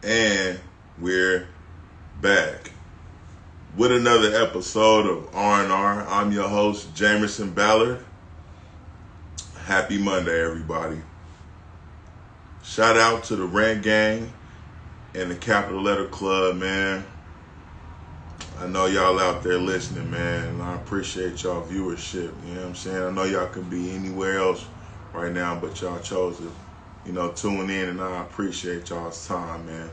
And we're back with another episode of R&R. I'm your host, Jamerson Ballard. Happy Monday, everybody. Shout out to the Rant Gang and the Capital Letter Club, man. I know y'all out there listening, man, and I appreciate y'all viewership. You know what I'm saying? I know y'all could be anywhere else right now, but y'all chose to, tune in, and I appreciate y'all's time, man.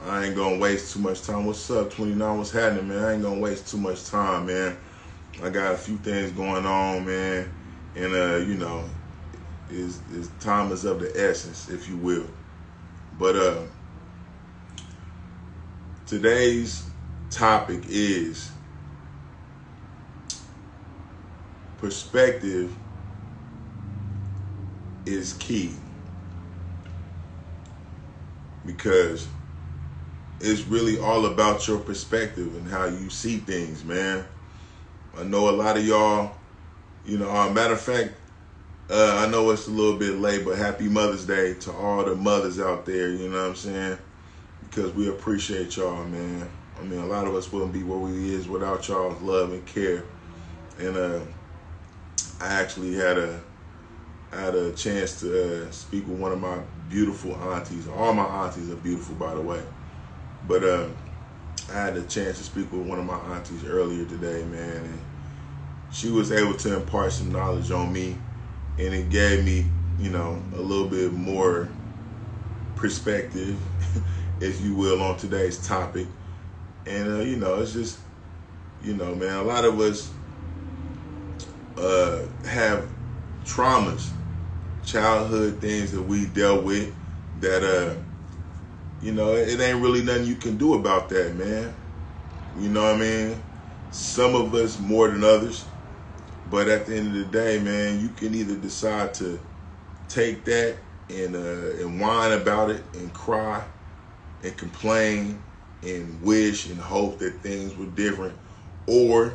I ain't gonna waste too much time. What's up, 29? What's happening, man? I ain't gonna waste too much time, man. I got a few things going on, man, and is time is of the essence, if you will. But today's topic is perspective is key, because it's really all about your perspective and how you see things, man. I know a lot of y'all, matter of fact, I know it's a little bit late, but happy Mother's Day to all the mothers out there, you know what I'm saying? Because we appreciate y'all, man. I mean, a lot of us wouldn't be where we is without y'all's love and care. And I actually had a chance to speak with one of my beautiful aunties. All my aunties are beautiful, by the way. But I had a chance to speak with one of my aunties earlier today, man. And she was able to impart some knowledge on me. And it gave me, a little bit more perspective, if you will, on today's topic. And, it's just, man, a lot of us have traumas, childhood things that we dealt with that, it ain't really nothing you can do about that, man. You know what I mean? Some of us more than others. But at the end of the day, man, you can either decide to take that and whine about it and cry and complain and wish and hope that things were different, or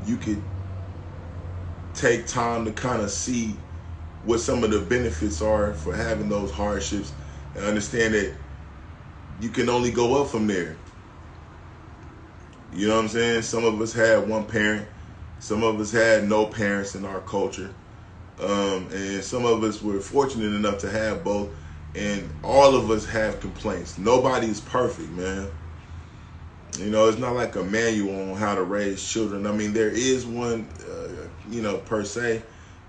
you could take time to kind of see what some of the benefits are for having those hardships and understand that you can only go up from there. You know what I'm saying? Some of us had one parent. Some of us had no parents in our culture. And some of us were fortunate enough to have both. And all of us have complaints. Nobody is perfect, man. It's not like a manual on how to raise children. I mean, there is one, per se,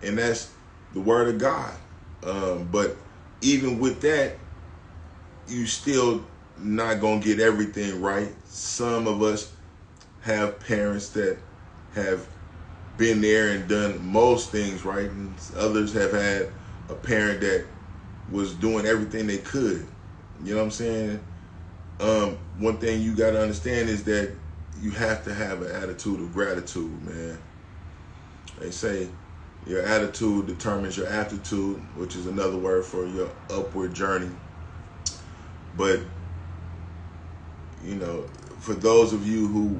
and that's the Word of God. But even with that, you still not going to get everything right. Some of us have parents that have been there and done most things right, and others have had a parent that was doing everything they could. You know what I'm saying? One thing you got to understand is that you have to have an attitude of gratitude, man. They say your attitude determines your aptitude, which is another word for your upward journey. But, for those of you who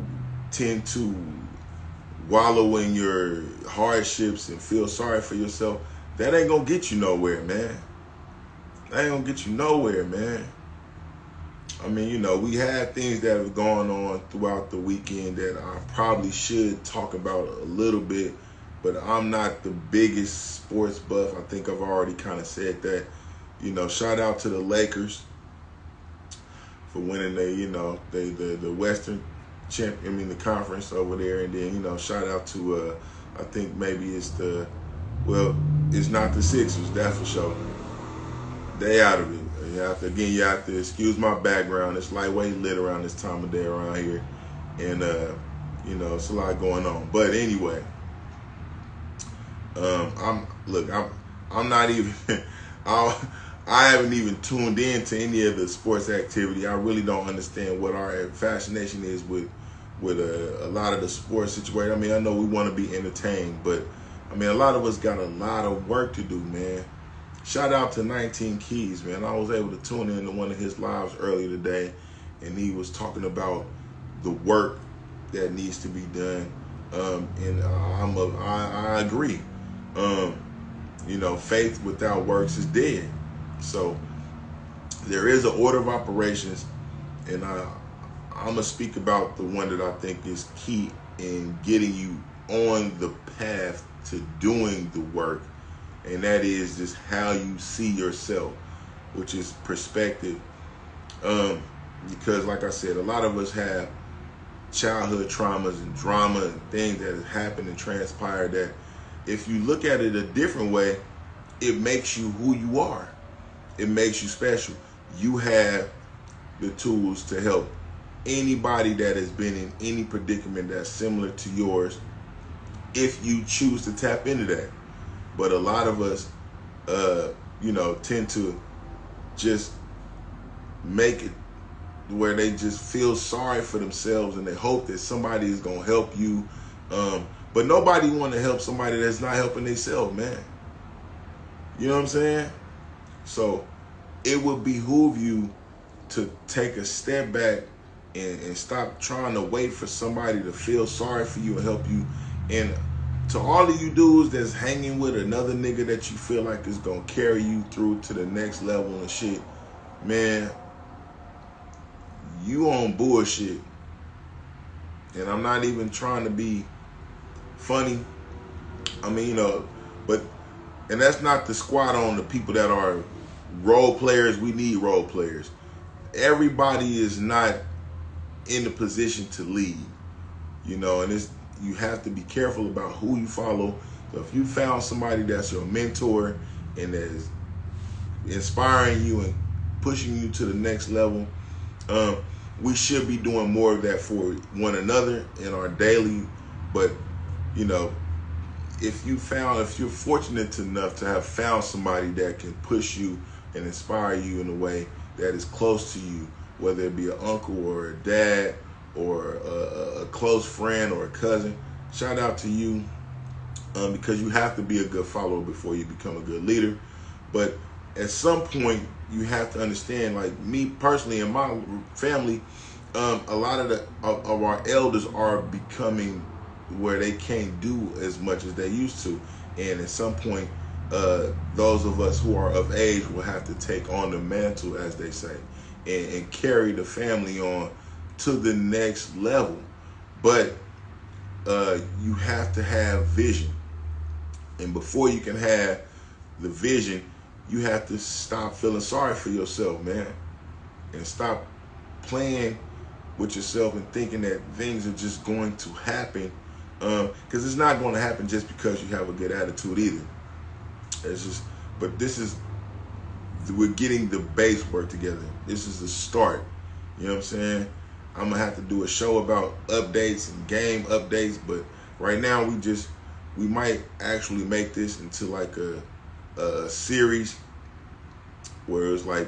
tend to wallow in your hardships and feel sorry for yourself, that ain't gonna get you nowhere, man. That ain't gonna get you nowhere, man. I mean, we have things that have gone on throughout the weekend that I probably should talk about a little bit, but I'm not the biggest sports buff. I think I've already kind of said that. Shout out to the Lakers for winning the Western the conference over there, and then shout out to I think maybe it's it's not the Sixers, that's for sure. They out of it. You have to excuse my background. It's lightweight lit around this time of day around here, and it's a lot going on. But anyway, I'm not even I haven't even tuned in to any of the sports activity. I really don't understand what our fascination is with a lot of the sports situation. I mean, I know we want to be entertained, but I mean, a lot of us got a lot of work to do, man. Shout out to 19 Keys, man. I was able to tune in to one of his lives earlier today, and he was talking about the work that needs to be done. And I agree. Faith without works is dead. So there is an order of operations, and I'm gonna speak about the one that I think is key in getting you on the path to doing the work, and that is just how you see yourself, which is perspective. Because like I said, a lot of us have childhood traumas and drama and things that have happened and transpired that if you look at it a different way, it makes you who you are. It makes you special. You have the tools to help anybody that has been in any predicament that's similar to yours if you choose to tap into that. But a lot of us, tend to just make it where they just feel sorry for themselves and they hope that somebody is going to help you. But nobody want to help somebody that's not helping themselves, man. You know what I'm saying? So it would behoove you to take a step back and stop trying to wait for somebody to feel sorry for you and help you. And to all of you dudes that's hanging with another nigga that you feel like is going to carry you through to the next level and shit, man, you on bullshit. And I'm not even trying to be funny. I mean, and that's not the squat on the people that are role players. We need role players. Everybody is not in the position to lead, and you have to be careful about who you follow. So if you found somebody that's your mentor and that is inspiring you and pushing you to the next level, we should be doing more of that for one another in our daily. But if you're fortunate enough to have found somebody that can push you and inspire you in a way that is close to you, whether it be an uncle or a dad or a close friend or a cousin, shout out to you, because you have to be a good follower before you become a good leader. But at some point, you have to understand, like me personally and my family, a lot of our elders are becoming where they can't do as much as they used to. And at some point, those of us who are of age will have to take on the mantle, as they say, and carry the family on to the next level. But you have to have vision. And before you can have the vision, you have to stop feeling sorry for yourself, man. And stop playing with yourself and thinking that things are just going to happen. Because it's not going to happen just because you have a good attitude either. But we're getting the base work together. This is the start. You know what I'm saying? I'm going to have to do a show about updates and game updates. But right now, we might actually make this into like a series where it's like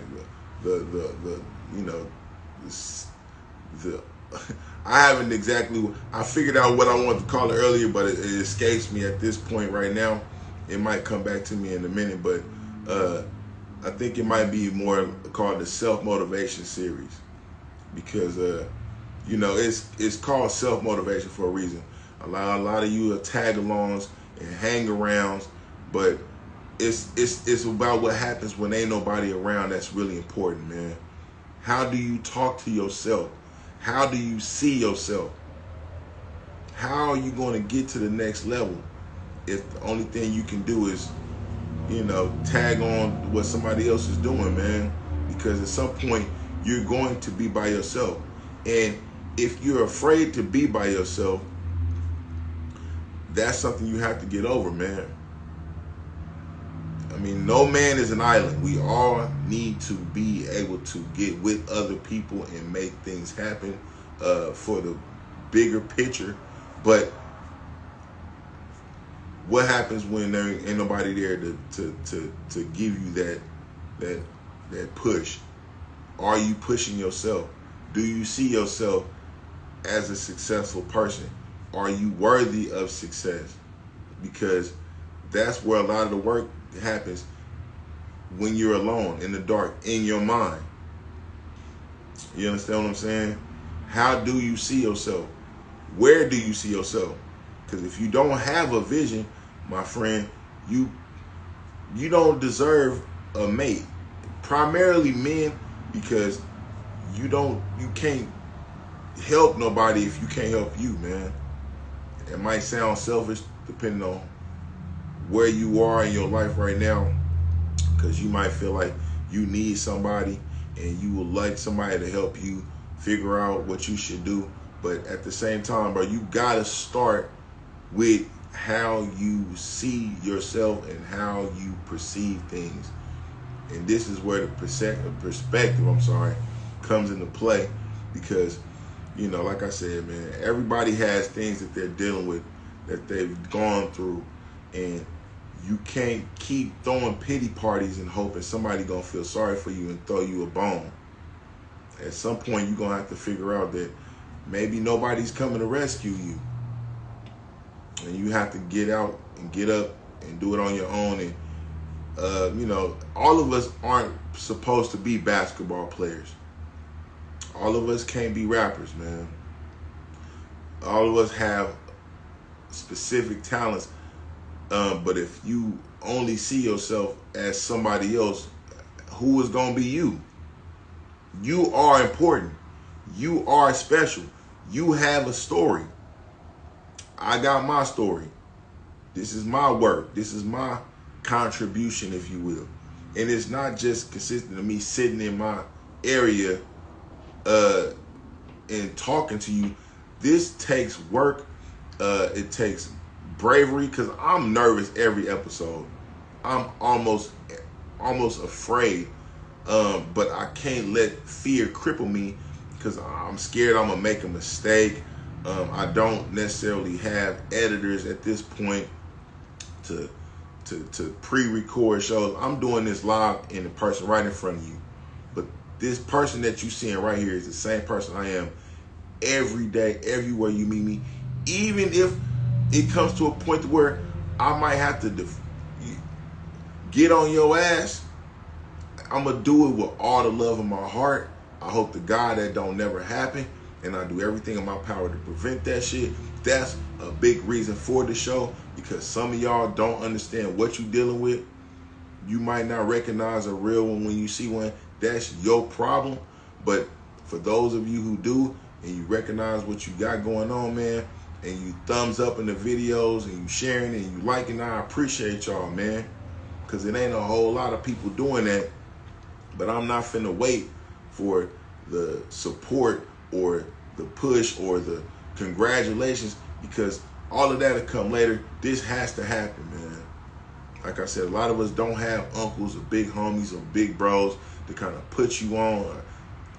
I figured out what I wanted to call it earlier, but it escapes me at this point right now. It might come back to me in a minute, but I think it might be more called the self-motivation series, because it's called self-motivation for a reason. A lot of you are tag-alongs and hang-arounds, but it's about what happens when ain't nobody around. That's really important, man. How do you talk to yourself? How do you see yourself? How are you going to get to the next level if the only thing you can do is, tag on what somebody else is doing, man? Because at some point, you're going to be by yourself. And if you're afraid to be by yourself, that's something you have to get over, man. I mean, no man is an island. We all need to be able to get with other people and make things happen for the bigger picture. But what happens when there ain't nobody there to give you that push? Are you pushing yourself? Do you see yourself as a successful person? Are you worthy of success? Because that's where a lot of the work happens, when you're alone, in the dark, in your mind. You understand what I'm saying? How do you see yourself? Where do you see yourself? Because if you don't have a vision, my friend, you don't deserve a mate. Primarily men because you can't help nobody if you can't help you, man. It might sound selfish depending on where you are in your life right now, because you might feel like you need somebody and you would like somebody to help you figure out what you should do. But at the same time, bro, you gotta start with how you see yourself and how you perceive things. And this is where the perspective, comes into play. Because, you know, like I said, man, everybody has things that they're dealing with, that they've gone through. And you can't keep throwing pity parties and hoping somebody gonna feel sorry for you and throw you a bone. At some point, you're gonna have to figure out that maybe nobody's coming to rescue you. And you have to get out and get up and do it on your own. And, you know, all of us aren't supposed to be basketball players. All of us can't be rappers, man. All of us have specific talents. But if you only see yourself as somebody else, who is going to be you? You are important. You are special. You have a story. I got my story. This is my work. This is my contribution, if you will. And it's not just consistent of me sitting in my area and talking to you. This takes work. It takes bravery, because I'm nervous every episode. I'm almost afraid. But I can't let fear cripple me, because I'm scared I'm gonna make a mistake. I don't necessarily have editors at this point to pre-record shows. I'm doing this live in the person right in front of you. But this person that you're seeing right here is the same person I am every day, everywhere you meet me. Even if it comes to a point where I might have to get on your ass, I'm going to do it with all the love in my heart. I hope to God that don't never happen. And I do everything in my power to prevent that shit. That's a big reason for the show, because some of y'all don't understand what you're dealing with. You might not recognize a real one when you see one. That's your problem. But for those of you who do, and you recognize what you got going on, man, and you thumbs up in the videos, and you sharing and you liking, I appreciate y'all, man. Because it ain't a whole lot of people doing that. But I'm not finna wait for the support or the push or the congratulations, because all of that will come later. This has to happen, man. Like I said, a lot of us don't have uncles or big homies or big bros to kind of put you on or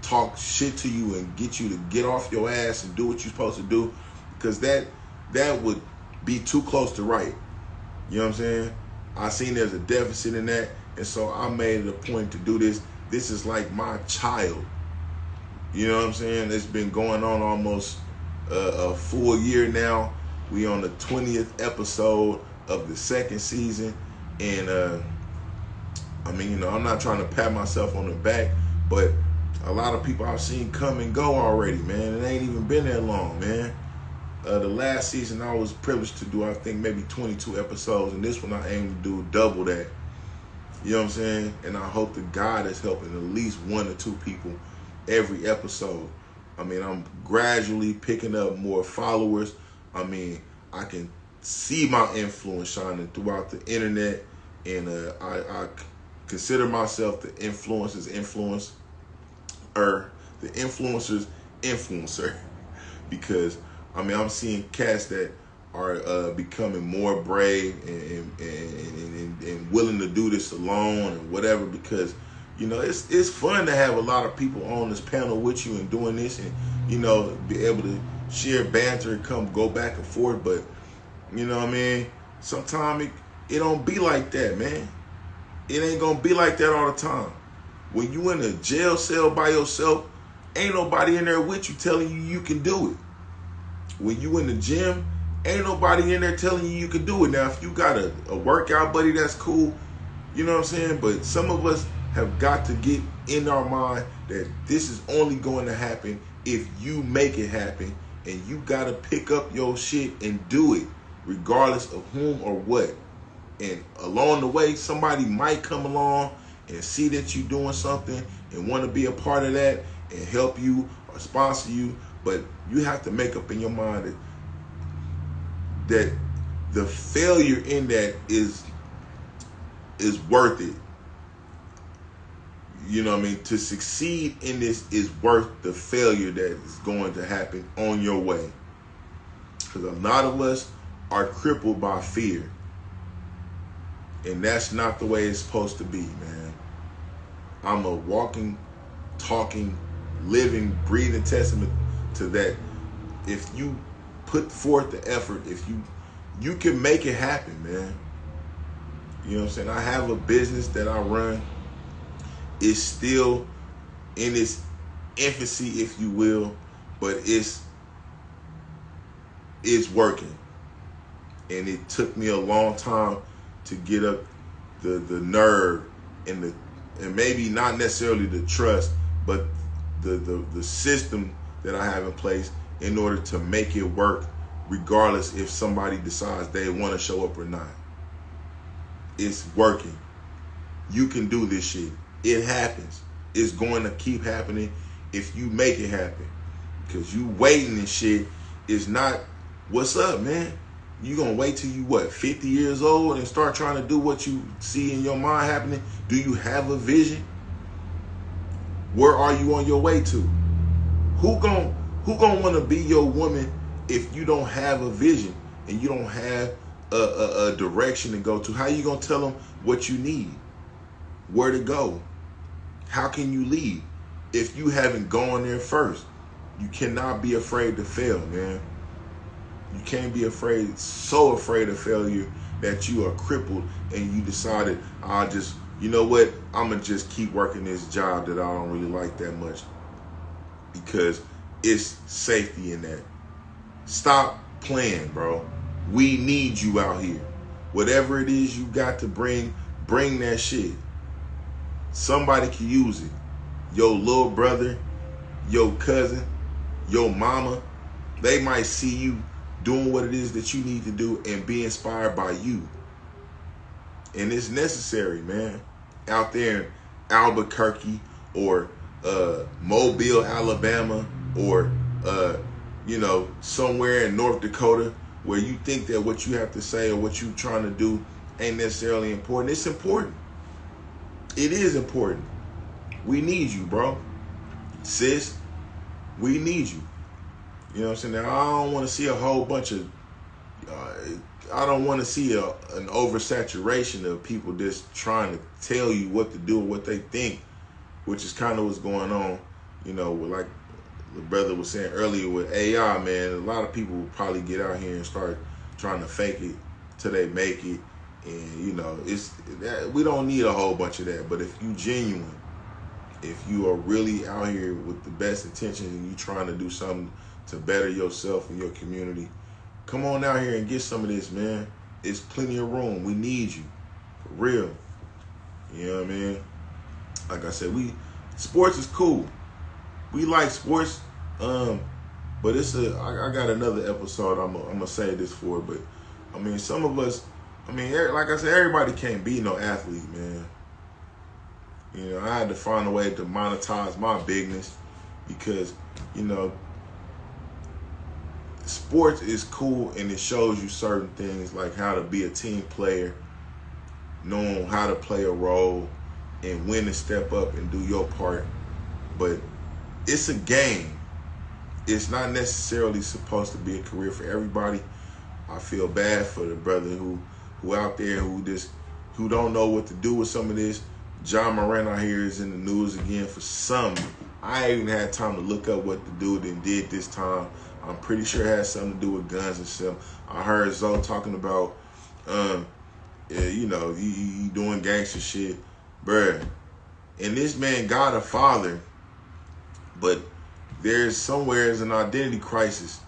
talk shit to you and get you to get off your ass and do what you're supposed to do, because that would be too close to right. You know what I'm saying? I seen there's a deficit in that, and so I made it a point to do this. This is like my child. You know what I'm saying? It's been going on almost a full year now. We on the 20th episode of the second season. And, I mean, you know, I'm not trying to pat myself on the back, but a lot of people I've seen come and go already, man. It ain't even been that long, man. The last season I was privileged to do, I think, maybe 22 episodes. And this one I aim to do double that. You know what I'm saying? And I hope that God is helping at least 1 or 2 people every episode. I mean, I'm gradually picking up more followers. I mean, I can see my influence shining throughout the internet, and I consider myself the influencer's influencer, because I mean, I'm seeing cats that are becoming more brave and willing to do this alone and whatever, because you know, it's fun to have a lot of people on this panel with you and doing this, and you know, be able to share banter and go back and forth. But you know what I mean? Sometimes it don't be like that, man. It ain't gonna be like that all the time. When you in a jail cell by yourself, ain't nobody in there with you telling you you can do it. When you in the gym, ain't nobody in there telling you can do it. Now, if you got a workout buddy, that's cool. You know what I'm saying? But some of us have got to get in our mind that this is only going to happen if you make it happen, and you got to pick up your shit and do it regardless of whom or what. And along the way, somebody might come along and see that you're doing something and want to be a part of that and help you or sponsor you, but you have to make up in your mind that the failure in that is worth it. You know what I mean? To succeed in this is worth the failure that is going to happen on your way. Because a lot of us are crippled by fear. And that's not the way it's supposed to be, man. I'm a walking, talking, living, breathing testament to that. If you put forth the effort, if you can make it happen, man. You know what I'm saying? I have a business that I run. It's still in its infancy, if you will, but it's working. And it took me a long time to get up the nerve and maybe not necessarily the trust, but the system that I have in place in order to make it work, regardless if somebody decides they want to show up or not. It's working. You can do this shit. It happens. It's going to keep happening if you make it happen. Because you waiting and shit is not, what's up, man? You gonna wait till you, 50 years old and start trying to do what you see in your mind happening? Do you have a vision? Where are you on your way to? Who gonna want to be your woman if you don't have a vision and you don't have a direction to go to? How you gonna tell them what you need, where to go? How can you lead if you haven't gone there first? You cannot be afraid to fail, man. You can't be afraid, so afraid of failure that you are crippled and you decided, you know what, I'm going to just keep working this job that I don't really like that much because it's safety in that. Stop playing, bro. We need you out here. Whatever it is you got to bring that shit. Somebody can use it. Your little brother, your cousin, your mama, they might see you doing what it is that you need to do and be inspired by you. And it's necessary, man. Out there in Albuquerque or Mobile, Alabama, or somewhere in North Dakota where you think that what you have to say or what you're trying to do ain't necessarily important. It's important. It is important. We need you, bro. Sis, we need you. You know what I'm saying? Now, I don't want to see a whole bunch of, I don't want to see an oversaturation of people just trying to tell you what to do and what they think, which is kind of what's going on, like the brother was saying earlier with AI, man. A lot of people will probably get out here and start trying to fake it till they make it. And, we don't need a whole bunch of that. But if you genuine, if you are really out here with the best intentions and you trying to do something to better yourself and your community, come on out here and get some of this, man. It's plenty of room. We need you. For real. You know what I mean? Like I said, sports is cool. We like sports. But I got another episode I'm gonna say this for, but I mean, some of us, like I said, everybody can't be no athlete, man. I had to find a way to monetize my business because, sports is cool and it shows you certain things like how to be a team player, knowing how to play a role and when to step up and do your part. But it's a game. It's not necessarily supposed to be a career for everybody. I feel bad for the brother who out there who don't know what to do with some of this. Jamerson out here is in the news again for something. I ain't even had time to look up what the dude did this time. I'm pretty sure it has something to do with guns and stuff. I heard Zoe talking about, he doing gangster shit, bruh. And this man got a father, but there's somewhere is an identity crisis.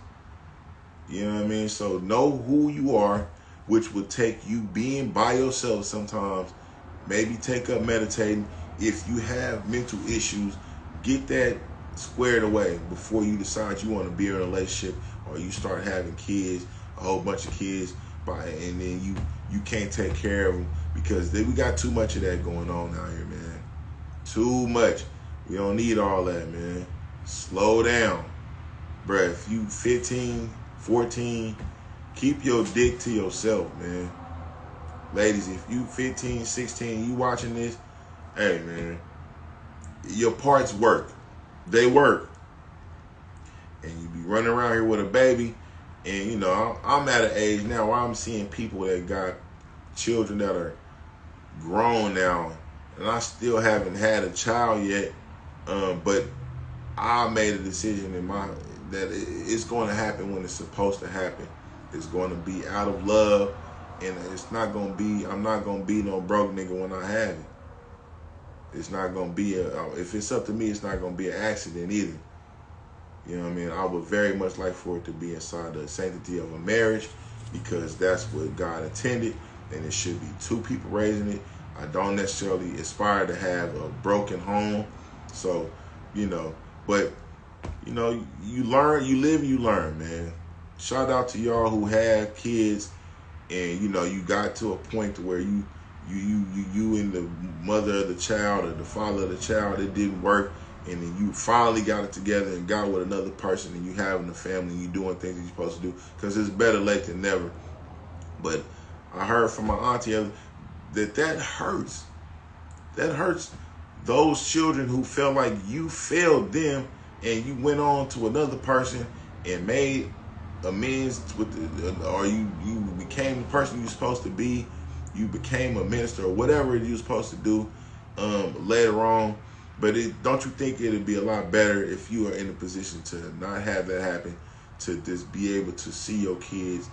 You know what I mean? So know who you are, which would take you being by yourself sometimes. Maybe take up meditating. If you have mental issues, get that squared away before you decide you want to be in a relationship or you start having kids, a whole bunch of kids, and then you can't take care of them because we got too much of that going on out here, man. Too much. We don't need all that, man. Slow down. Bruh, if you 15, 14, keep your dick to yourself, man. Ladies, if you 15, 16, you watching this, hey, man, your parts work. They work. And you be running around here with a baby, and, you know, I'm at an age now where I'm seeing people that got children that are grown now, and I still haven't had a child yet, but I made a decision in my that it's going to happen when it's supposed to happen. It's going to be out of love, and it's not going to be, I'm not going to be no broke nigga when I have it. It's not going to be, if it's up to me, it's not going to be an accident either. You know what I mean? I would very much like for it to be inside the sanctity of a marriage, because that's what God intended, and it should be two people raising it. I don't necessarily aspire to have a broken home. So, you know, but, you know, you learn, you live, you learn, man. Shout out to y'all who have kids, and, you know, you got to a point to where you and the mother of the child or the father of the child, it didn't work, and then you finally got it together and got with another person, and you having a family, and you doing things that you're supposed to do, because it's better late than never. But I heard from my auntie that hurts. That hurts those children who felt like you failed them, and you went on to another person and made amends with or you became the person you're supposed to be. You became a minister or whatever you're supposed to do later on. But don't you think it'd be a lot better if you are in a position to not have that happen, to just be able to see your kids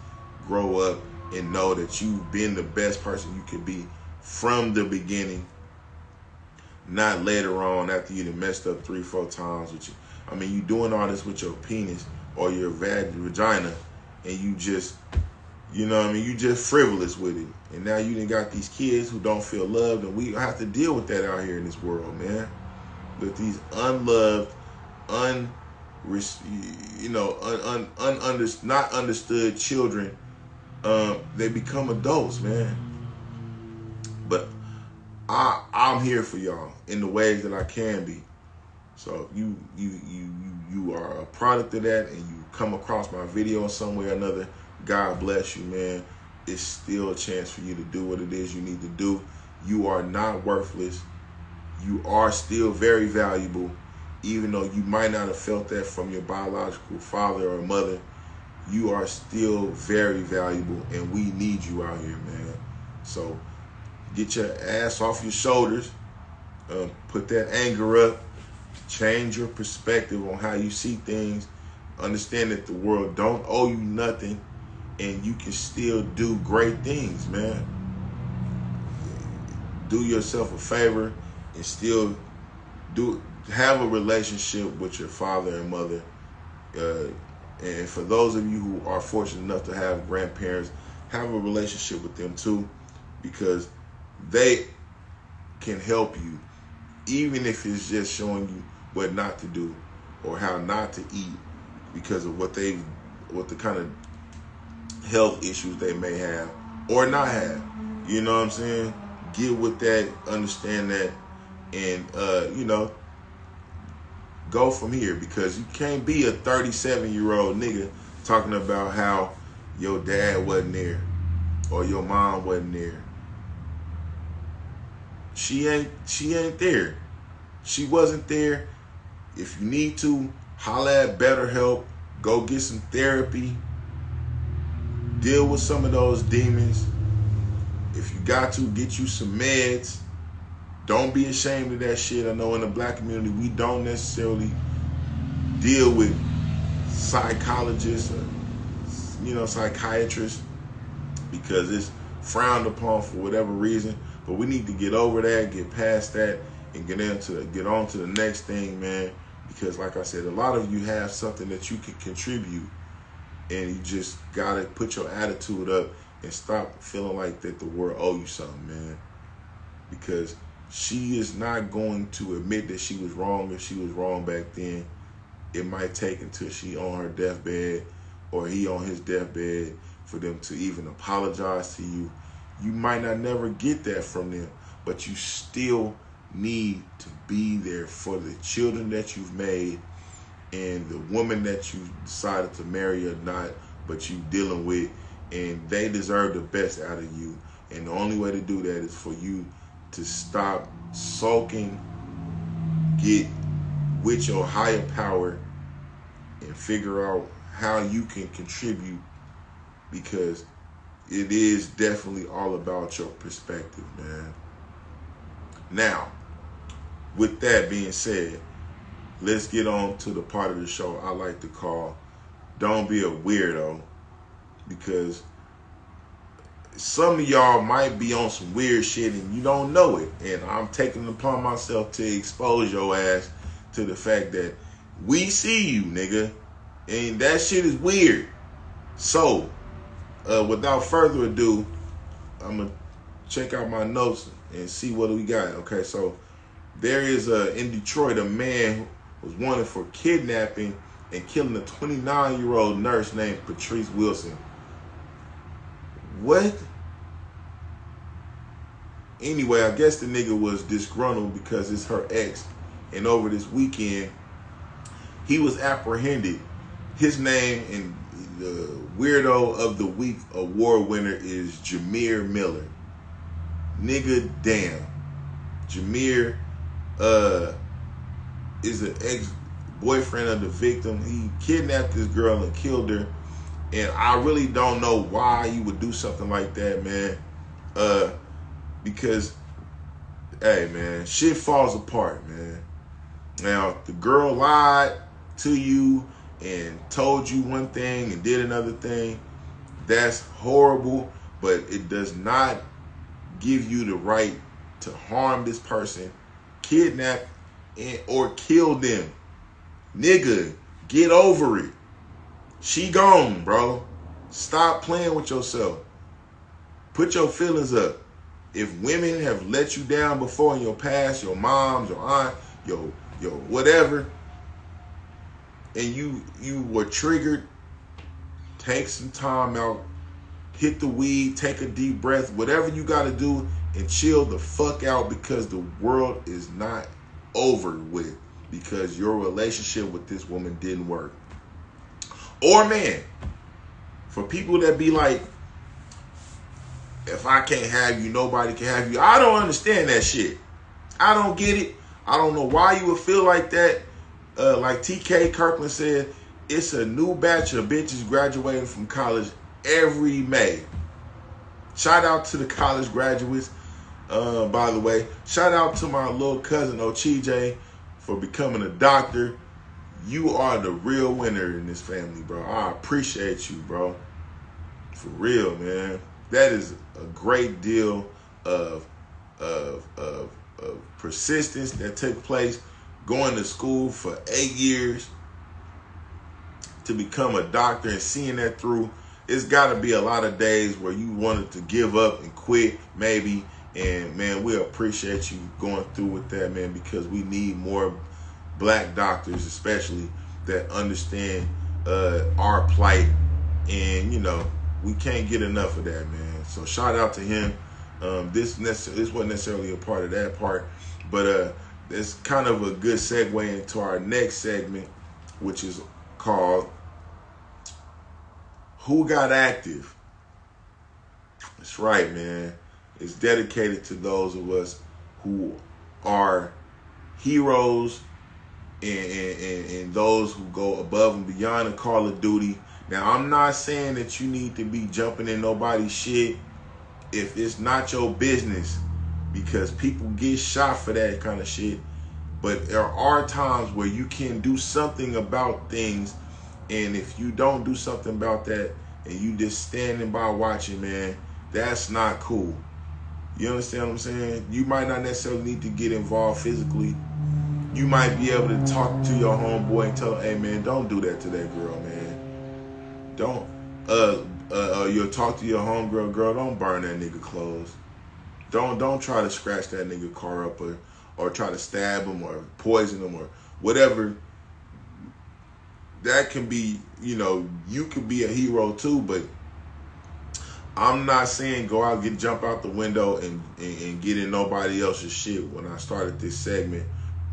grow up and know that you've been the best person you could be from the beginning, not later on after you done messed up 3-4 times with you. I mean, you doing all this with your penis or your vagina, and you just, you know what I mean, you just frivolous with it. And now you done got these kids who don't feel loved, and we have to deal with that out here in this world, man. With these unloved, not understood children, they become adults, man. But I'm here for y'all in the ways that I can be. So if you are a product of that, and you come across my video in some way or another, God bless you, man. It's still a chance for you to do what it is you need to do. You are not worthless. You are still very valuable, even though you might not have felt that from your biological father or mother. You are still very valuable, and we need you out here, man. So get your ass off your shoulders, put that anger up, change your perspective on how you see things, understand that the world don't owe you nothing, and you can still do great things, man. Do yourself a favor and still have a relationship with your father and mother. And for those of you who are fortunate enough to have grandparents, have a relationship with them too, because they can help you, even if it's just showing you what not to do or how not to eat, because of what the kind of health issues they may have or not have. You know what I'm saying? Get with that, understand that, and go from here, because you can't be a 37-year-old nigga talking about how your dad wasn't there or your mom wasn't there. She ain't there. She wasn't there. If you need to, holla at BetterHelp. Go get some therapy. Deal with some of those demons. If you got to, get you some meds. Don't be ashamed of that shit. I know in the black community, we don't necessarily deal with psychologists or, psychiatrists, because it's frowned upon for whatever reason. But we need to get over that, get past that, and get on to the next thing, man. Because like I said, a lot of you have something that you can contribute, and you just gotta put your attitude up and stop feeling like that the world owe you something, man. Because she is not going to admit that she was wrong if she was wrong back then. It might take until she on her deathbed or he on his deathbed for them to even apologize to you. You might not never get that from them, but you still need to be there for the children that you've made and the woman that you decided to marry or not, but you dealing with, and they deserve the best out of you. And the only way to do that is for you to stop sulking, get with your higher power, and figure out how you can contribute, because it is definitely all about your perspective, man. Now, with that being said, let's get on to the part of the show I like to call Don't Be a Weirdo, because some of y'all might be on some weird shit and you don't know it. And I'm taking it upon myself to expose your ass to the fact that we see you, nigga. And that shit is weird. So, without further ado, I'm going to check out my notes and see what we got. Okay, so there is in Detroit a man who was wanted for kidnapping and killing a 29-year-old nurse named Patrice Wilson. What? Anyway, I guess the nigga was disgruntled because it's her ex. And over this weekend, he was apprehended. His name and the Weirdo of the Week award winner is Jameer Miller. Nigga, damn. Jameer is an ex-boyfriend of the victim. He kidnapped this girl and killed her. And I really don't know why you would do something like that, man. Because, hey, man, shit falls apart, man. Now, the girl lied to you and told you one thing and did another thing. That's horrible, but it does not give you the right to harm this person, kidnap, or kill them. Nigga, get over it. She gone, bro. Stop playing with yourself. Put your feelings up. If women have let you down before in your past, your moms, your aunt, your whatever, and you were triggered, take some time out, hit the weed, take a deep breath, whatever you got to do, and chill the fuck out, because the world is not over with because your relationship with this woman didn't work. Or man, for people that be like, if I can't have you, nobody can have you. I don't understand that shit. I don't get it. I don't know why you would feel like that. Like TK Kirkland said, it's a new batch of bitches graduating from college every May. Shout out to the college graduates, by the way. Shout out to my little cousin Ochij for becoming a doctor. You are the real winner in this family, bro. I appreciate you, bro. For real, man. That is a great deal of persistence that took place, going to school for 8 years to become a doctor and seeing that through. It's got to be a lot of days where you wanted to give up and quit, maybe. And, man, we appreciate you going through with that, man, because we need more black doctors, especially, that understand our plight. And, you know, we can't get enough of that, man. So shout out to him. This wasn't necessarily a part of that part, but it's kind of a good segue into our next segment, which is called Who Got Active? That's right, man. It's dedicated to those of us who are heroes and those who go above and beyond the call of duty. Now, I'm not saying that you need to be jumping in nobody's shit if it's not your business, because people get shot for that kind of shit. But there are times where you can do something about things, and if you don't do something about that and you just standing by watching, man, that's not cool. You understand what I'm saying? You might not necessarily need to get involved physically. You might be able to talk to your homeboy and tell him, hey, man, don't do that to that girl, man. Don't, you'll talk to your homegirl, girl, don't burn that nigga clothes. Don't try to scratch that nigga car up or try to stab him or poison him or whatever. That can be, you know, you could be a hero too, but I'm not saying go out, jump out the window and get in nobody else's shit. When I started this segment,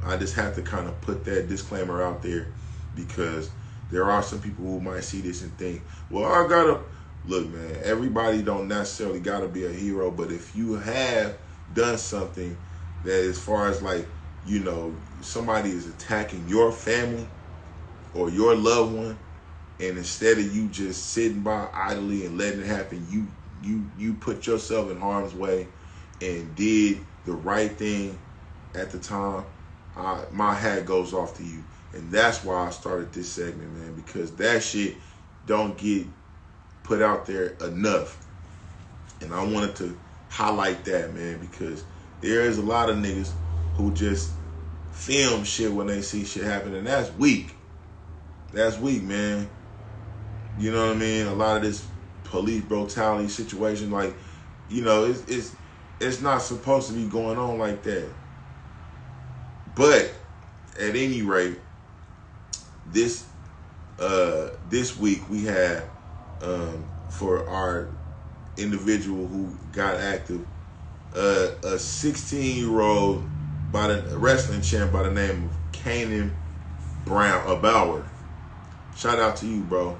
I just have to kind of put that disclaimer out there, because there are some people who might see this and think, well, I gotta look, man. Everybody don't necessarily gotta be a hero, but if you have done something that, as far as like, you know, somebody is attacking your family or your loved one, and instead of you just sitting by idly and letting it happen, you put yourself in harm's way and did the right thing at the time, my hat goes off to you. And that's why I started this segment, man, because that shit don't get put out there enough. And I wanted to highlight that, man, because there is a lot of niggas who just film shit when they see shit happen, and that's weak. That's weak, man. You know what I mean? A lot of this police brutality situation, like, you know, it's not supposed to be going on like that. But at any rate, this week we had for our individual who got active, a 16-year-old wrestling champ by the name of Kanan Ballard. Shout out to you, bro.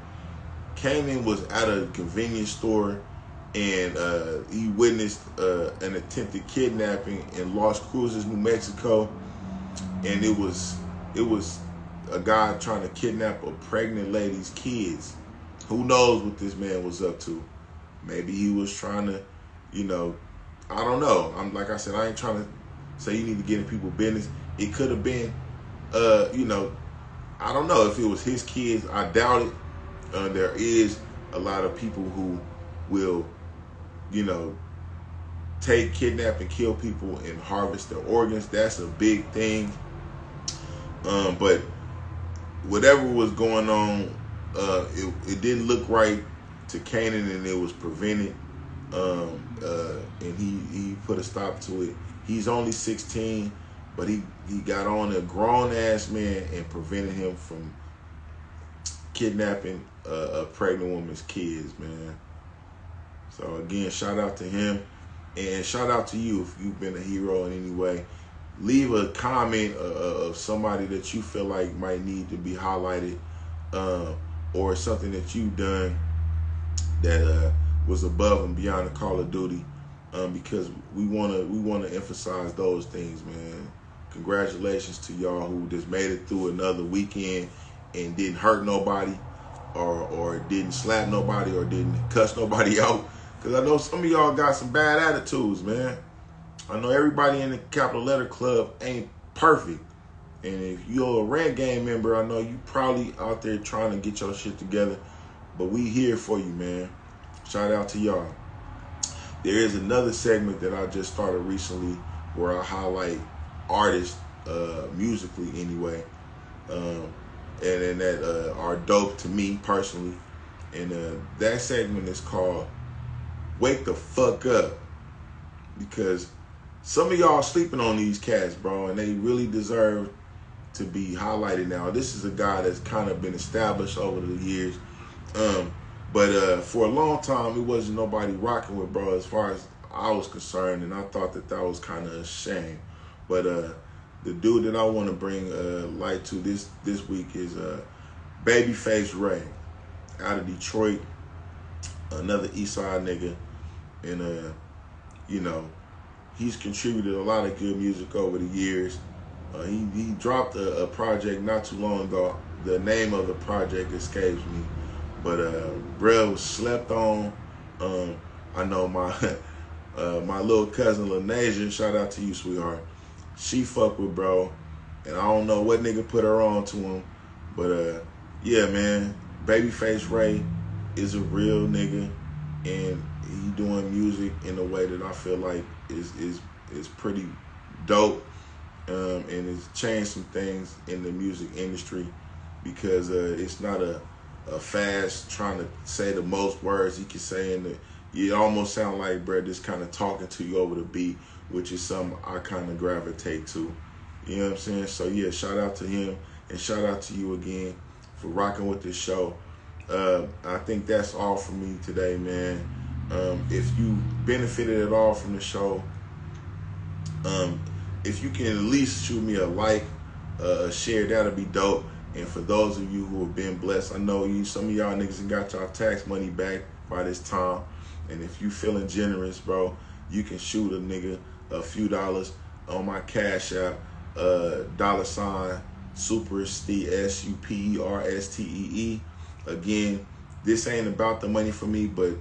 Kanan was at a convenience store, and he witnessed an attempted kidnapping in Las Cruces, New Mexico, and it was a guy trying to kidnap a pregnant lady's kids. Who knows what this man was up to? Maybe he was trying to, you know, I don't know. Like I said, I ain't trying to say you need to get in people's business. It could have been, you know, I don't know if it was his kids. I doubt it. There is a lot of people who will, you know, kidnap and kill people and harvest their organs. That's a big thing. But whatever was going on, it didn't look right to Kanan, and it was prevented. And he put a stop to it. He's only 16, but he got on a grown ass man and prevented him from kidnapping a pregnant woman's kids, man. So again, shout out to him, and shout out to you if you've been a hero in any way. Leave a comment of somebody that you feel like might need to be highlighted, or something that you've done that was above and beyond the call of duty, because we wanna emphasize those things, man. Congratulations to y'all who just made it through another weekend and didn't hurt nobody, or didn't slap nobody, or didn't cuss nobody out. Because I know some of y'all got some bad attitudes, man. I know everybody in the Capital Letter Club ain't perfect. And if you're a Red Game member, I know you probably out there trying to get your shit together. But we here for you, man. Shout out to y'all. There is another segment that I just started recently where I highlight artists, musically anyway, and that are dope to me personally. And that segment is called Wake the Fuck Up. Because some of y'all sleeping on these cats, bro, and they really deserve to be highlighted now. This is a guy that's kind of been established over the years. But for a long time, it wasn't nobody rocking with, bro, as far as I was concerned, and I thought that was kind of a shame. But the dude that I want to bring light to this week is Babyface Ray out of Detroit, another Eastside nigga, and you know, he's contributed a lot of good music over the years. He dropped a project not too long ago. The name of the project escapes me, but bruh was slept on. I know my my little cousin Lanasia, shout out to you, sweetheart. She fuck with bro, and I don't know what nigga put her on to him, but yeah, man, Babyface Ray is a real nigga, and he doing music in a way that I feel like is pretty dope, and it's changed some things in the music industry, because it's not a fast trying to say the most words he can say, and you almost sound like bro just kind of talking to you over the beat, which is something I kind of gravitate to. You know what I'm saying? So yeah, shout out to him, and shout out to you again for rocking with this show. I think that's all for me today, man. If you benefited at all from the show, if you can at least shoot me a like, a share, that'll be dope. And for those of you who have been blessed, I know some of y'all niggas got y'all tax money back by this time. And if you feeling generous, bro, you can shoot a nigga a few dollars on my Cash App, $ SuperStee, SuperStee. Again, this ain't about the money for me, but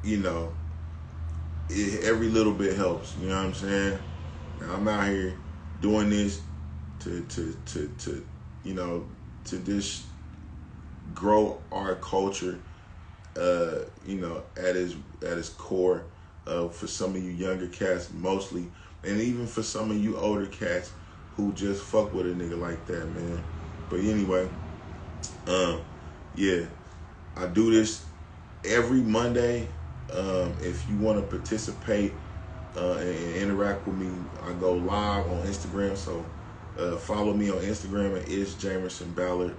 you know, every little bit helps. You know what I'm saying? Now, I'm out here doing this to you know, to just grow our culture, you know, at its core. For some of you younger cats mostly, and even for some of you older cats who just fuck with a nigga like that, man. But anyway, yeah, I do this every Monday. If you want to participate and interact with me, I go live on Instagram. So follow me on Instagram at Jamerson Ballard.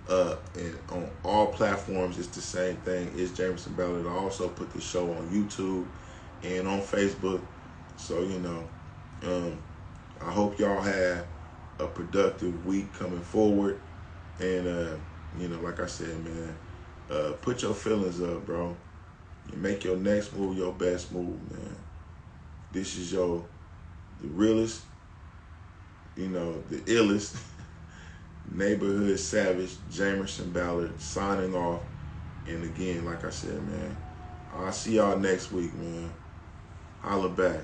And on all platforms, it's the same thing. It's Jamerson Ballard. I also put the show on YouTube and on Facebook. So, you know, I hope y'all have a productive week coming forward. And, you know, like I said, man, put your feelings up, bro. You make your next move your best move, man. This is the realest, you know, the illest neighborhood savage, Jamerson Ballard, signing off. And again, like I said, man, I'll see y'all next week, man. Holla back.